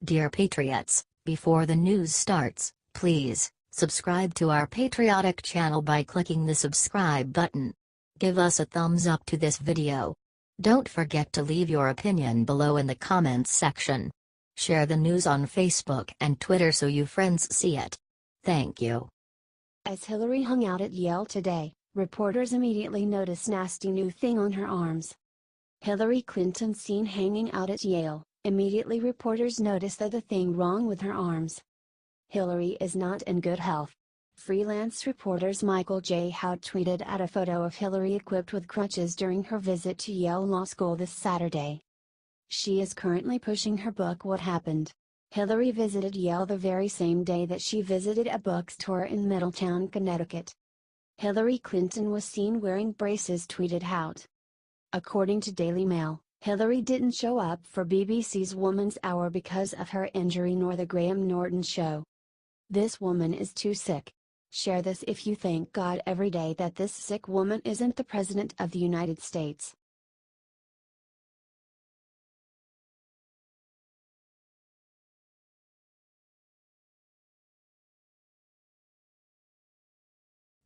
Dear Patriots, before the news starts, please subscribe to our Patriotic channel by clicking the subscribe button. Give us a thumbs up to this video. Don't forget to leave your opinion below in the comments section. Share the news on Facebook and Twitter so you friends see it. Thank you. As Hillary hung out at Yale today, reporters immediately noticed nasty new thing on her arms. Hillary Clinton seen hanging out at Yale. Immediately reporters noticed the thing wrong with her arms. Hillary is not in good health. Freelance reporters Michael J. Hout tweeted at a photo of Hillary equipped with crutches during her visit to Yale Law School this Saturday. She is currently pushing her book What Happened? Hillary visited Yale the very same day that she visited a bookstore in Middletown, Connecticut. Hillary Clinton was seen wearing braces, tweeted Hout. According to Daily Mail, Hillary didn't show up for BBC's Woman's Hour because of her injury nor the Norton Show. This woman is too sick. Share this if you thank God every day that this sick woman isn't the President of the United States.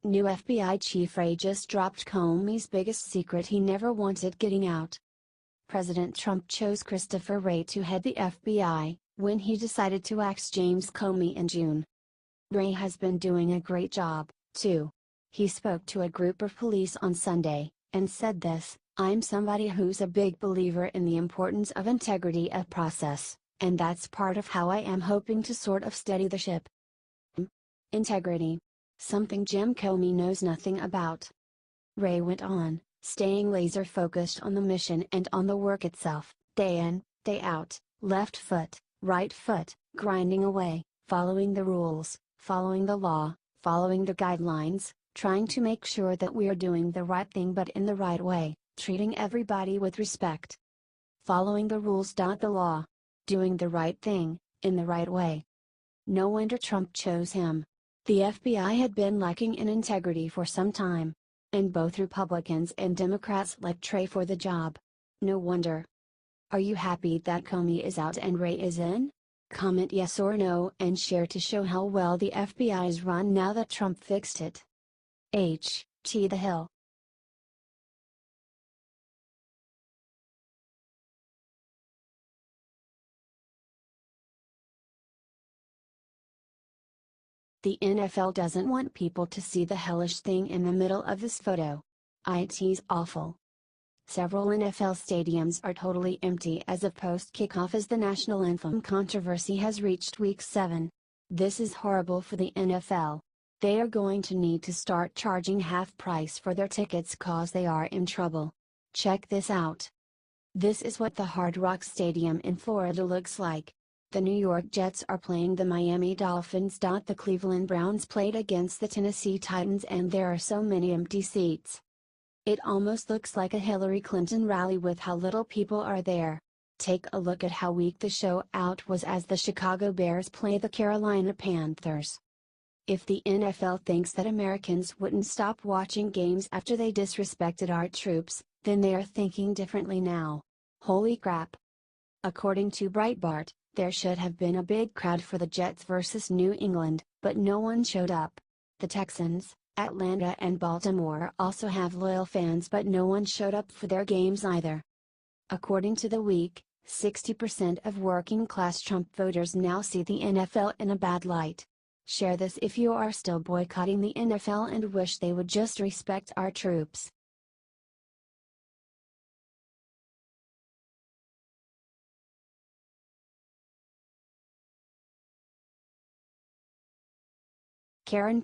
New FBI chief Ray just dropped Comey's biggest secret he never wanted getting out. President Trump chose Christopher Wray to head the FBI, when he decided to axe James Comey in June. Wray has been doing a great job, too. He spoke to a group of police on Sunday, and said this: "I'm somebody who's a big believer in the importance of integrity of process, and that's part of how I am hoping to sort of steady the ship." Integrity. Something Jim Comey knows nothing about. Wray went on, staying laser focused on the mission and on the work itself, day in, day out, left foot, right foot, grinding away, following the rules, following the law, following the guidelines, trying to make sure that we're doing the right thing but in the right way, treating everybody with respect. Following the rules. The law. Doing the right thing, in the right way. No wonder Trump chose him. The FBI had been lacking in integrity for some time. And both Republicans and Democrats liked Wray for the job. No wonder. Are you happy that Comey is out and Wray is in? Comment yes or no and share to show how well the FBI is run now that Trump fixed it. H.T. The Hill. The NFL doesn't want people to see the hellish thing in the middle of this photo. It's awful. Several NFL stadiums are totally empty as of post-kickoff as the national anthem controversy has reached week 7. This is horrible for the NFL. They are going to need to start charging half price for their tickets cause they are in trouble. Check this out. This is what the Hard Rock Stadium in Florida looks like. The New York Jets are playing the Miami Dolphins. The Cleveland Browns played against the Tennessee Titans and there are so many empty seats. It almost looks like a Hillary Clinton rally with how little people are there. Take a look at how weak the show out was as the Chicago Bears play the Carolina Panthers. If the NFL thinks that Americans wouldn't stop watching games after they disrespected our troops, then they are thinking differently now. Holy crap. According to Breitbart, there should have been a big crowd for the Jets versus New England, but no one showed up. The Texans, Atlanta and Baltimore also have loyal fans but no one showed up for their games either. According to The Week, 60% of working-class Trump voters now see the NFL in a bad light. Share this if you are still boycotting the NFL and wish they would just respect our troops.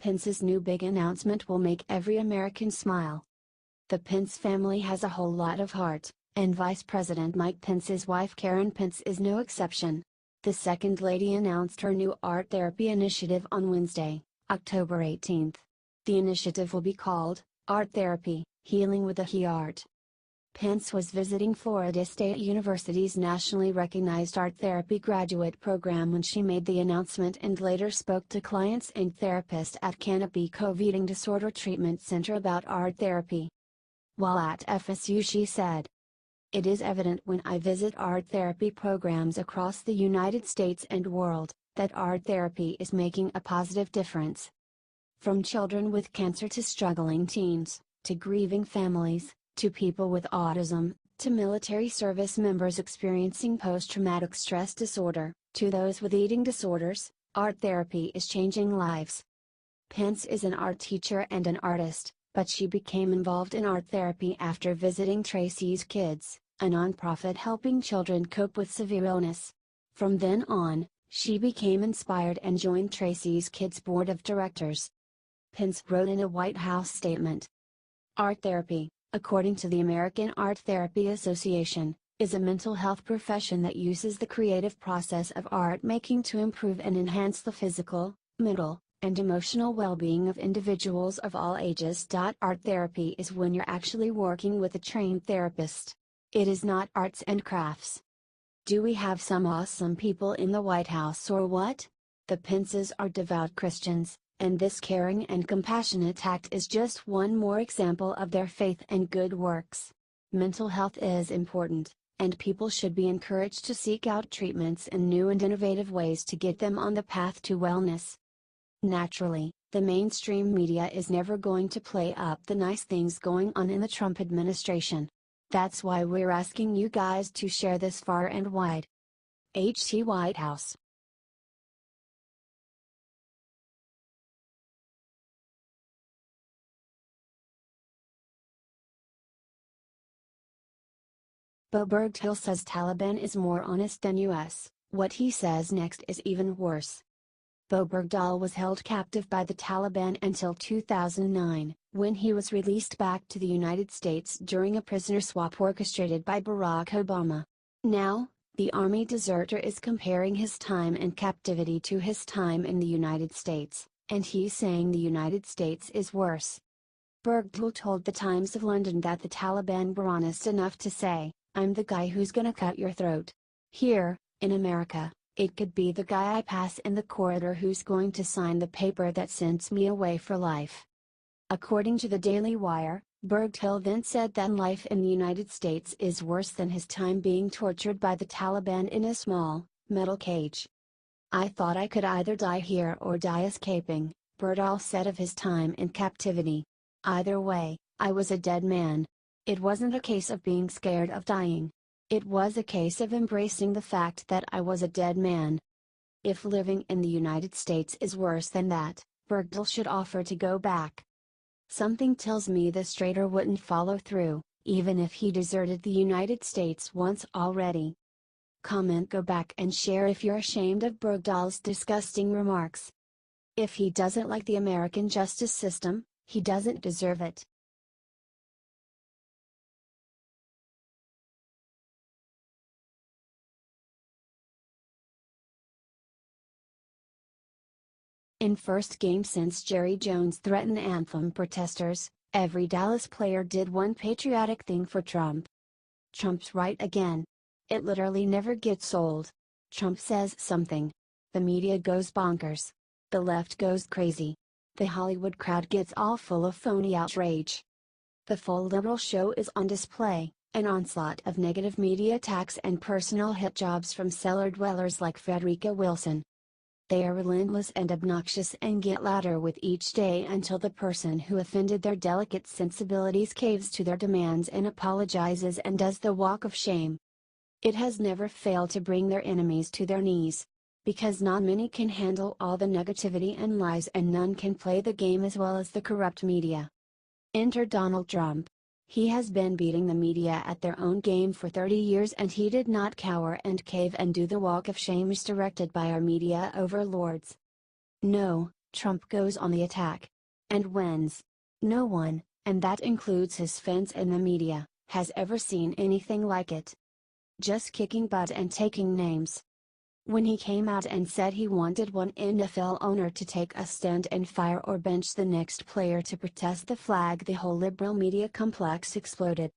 Pence's new big announcement will make every American smile. The Pence family has a whole lot of heart, and Vice President Mike Pence's wife Karen Pence is no exception. The Second Lady announced her new art therapy initiative on Wednesday, October 18th. The initiative will be called Art Therapy, Healing with the Heart. Pence was visiting Florida State University's nationally recognized art therapy graduate program when she made the announcement and later spoke to clients and therapists at Canopy Cove Eating Disorder Treatment Center about art therapy. While at FSU she said, It is evident when I visit art therapy programs across the United States and world, that art therapy is making a positive difference. From children with cancer to struggling teens, to grieving families, to people with autism, to military service members experiencing post-traumatic stress disorder, to those with eating disorders, art therapy is changing lives. Pence is an art teacher and an artist, but she became involved in art therapy after visiting Tracy's Kids, a nonprofit helping children cope with severe illness. From then on, she became inspired and joined Tracy's Kids' board of directors. Pence wrote in a White House statement, "Art therapy, according to the American Art Therapy Association, is a mental health profession that uses the creative process of art making to improve and enhance the physical, mental, and emotional well-being of individuals of all ages. Art therapy is when you're actually working with a trained therapist. It is not arts and crafts. Do we have some awesome people in the White House or what? The Pences are devout Christians, and this caring and compassionate act is just one more example of their faith and good works. Mental health is important, and people should be encouraged to seek out treatments in new and innovative ways to get them on the path to wellness. Naturally, the mainstream media is never going to play up the nice things going on in the Trump administration. That's why we're asking you guys to share this far and wide. HT White House. Bo Bergdahl says Taliban is more honest than US. What he says next is even worse. Bo Bergdahl was held captive by the Taliban until 2009, when he was released back to the United States during a prisoner swap orchestrated by Barack Obama. Now, the army deserter is comparing his time in captivity to his time in the United States, and he's saying the United States is worse. Bergdahl told the Times of London that the Taliban were honest enough to say, "I'm the guy who's gonna cut your throat." Here, in America, it could be the guy I pass in the corridor who's going to sign the paper that sends me away for life. According to the Daily Wire, Bergdahl then said that life in the United States is worse than his time being tortured by the Taliban in a small, metal cage. "I thought I could either die here or die escaping," Bergdahl said of his time in captivity. "Either way, I was a dead man. It wasn't a case of being scared of dying. It was a case of embracing the fact that I was a dead man." If living in the United States is worse than that, Bergdahl should offer to go back. Something tells me the traitor wouldn't follow through, even if he deserted the United States once already. Comment, go back and share if you're ashamed of Bergdahl's disgusting remarks. If he doesn't like the American justice system, he doesn't deserve it. In first game since Jerry Jones threatened anthem protesters, every Dallas player did one patriotic thing for Trump. Trump's right again. It literally never gets old. Trump says something. The media goes bonkers. The left goes crazy. The Hollywood crowd gets all full of phony outrage. The full liberal show is on display, an onslaught of negative media attacks and personal hit jobs from cellar dwellers like Frederica Wilson. They are relentless and obnoxious and get louder with each day until the person who offended their delicate sensibilities caves to their demands and apologizes and does the walk of shame. It has never failed to bring their enemies to their knees. Because not many can handle all the negativity and lies, and none can play the game as well as the corrupt media. Enter Donald Trump. He has been beating the media at their own game for 30 years, and he did not cower and cave and do the walk of shame as directed by our media overlords. No, Trump goes on the attack. And wins. No one, and that includes his fans and the media, has ever seen anything like it. Just kicking butt and taking names. When he came out and said he wanted one NFL owner to take a stand and fire or bench the next player to protest the flag, the whole liberal media complex exploded.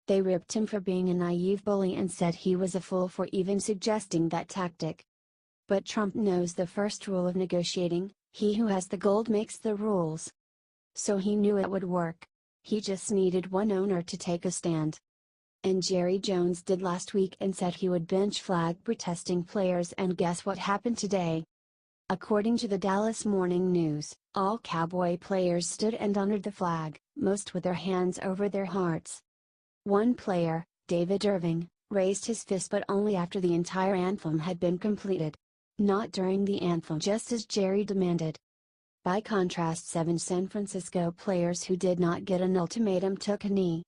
They ripped him for being a naive bully and said he was a fool for even suggesting that tactic. But Trump knows the first rule of negotiating: he who has the gold makes the rules. So he knew it would work. He just needed one owner to take a stand. And Jerry Jones did last week and said he would bench flag protesting players, and guess what happened today? According to the Dallas Morning News, all Cowboy players stood and honored the flag, most with their hands over their hearts. One player, David Irving, raised his fist, but only after the entire anthem had been completed. Not during the anthem, just as Jerry demanded. By contrast, 7 San Francisco players who did not get an ultimatum took a knee.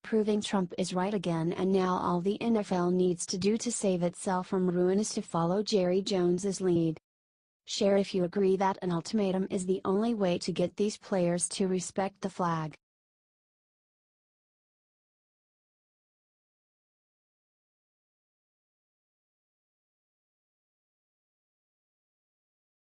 Proving Trump is right again, and now all the NFL needs to do to save itself from ruin is to follow Jerry Jones's lead. Share if you agree that an ultimatum is the only way to get these players to respect the flag.